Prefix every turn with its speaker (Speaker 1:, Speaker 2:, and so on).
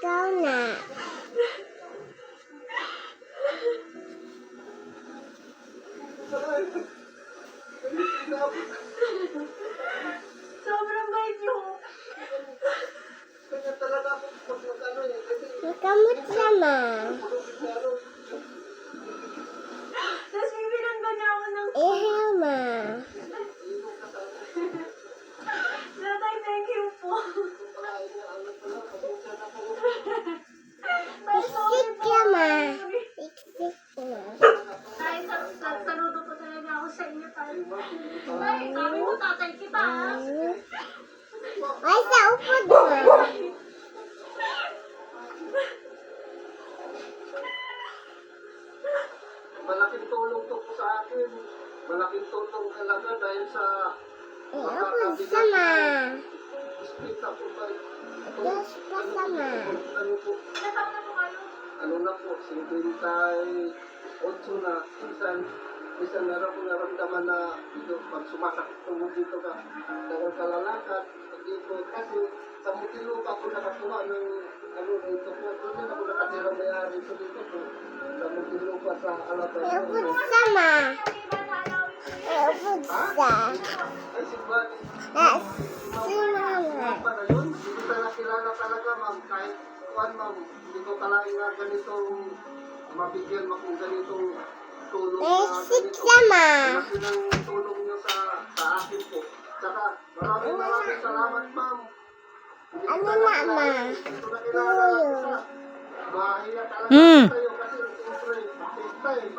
Speaker 1: Ikaw na.
Speaker 2: Sobrang bait niyo.
Speaker 3: Kanya talaga ako pag magkano eh. Kasi
Speaker 1: Makamot sama.
Speaker 2: Tapos bibilanggan niya ako ng...
Speaker 1: Ihaw ma.
Speaker 2: Tatay, thank you po.
Speaker 1: Iksik ka ma. Iksik ma.
Speaker 2: Tay, saludo po talaga ako sa inyo, tay. Tay, sabi mo tatay kita, ha?
Speaker 1: Ay, sa upod ma.
Speaker 3: malaking tulong to po sa akin. Malaking tulong talaga dahil sa
Speaker 1: Upod sama.
Speaker 3: split up po tayo.
Speaker 1: Dos pa sama.
Speaker 3: Ano po,
Speaker 2: Ilan taon na po kayo?
Speaker 3: ano na po, 58 na. Minsan meron ko naramdaman na dito, pag sumasakit tungkol dito ka, meron ka lalakad, dito, kasi sa Muntinlupa ako nakakuha ng ano dito po, doon ako nakatira may-ari ko dito po, sa Muntinlupa sa Alabang.
Speaker 1: Upod sama.
Speaker 2: Iba na alawin ko yun.
Speaker 1: Upod sa.
Speaker 3: Ay, si Buddy.
Speaker 1: Si mama.
Speaker 3: Pa na yun, hindi ko nakilala talaga, ma'am. Kahit kuwan, ma'am, hindi ko kalain na ganitong mabigyan mo kung ganitong tulong na
Speaker 1: Iksik
Speaker 3: ganito.
Speaker 1: sama.
Speaker 3: Malaki ng tulong niyo sa akin po. Tsaka, maraming salamat, ma'am. Hindi ko
Speaker 1: Ano
Speaker 3: talaga
Speaker 1: mama?
Speaker 3: kilala, hindi ko nakilala
Speaker 1: Tuyo.
Speaker 3: lang isa. Mahiya talaga ako sa'yo kasi siyempre, first time,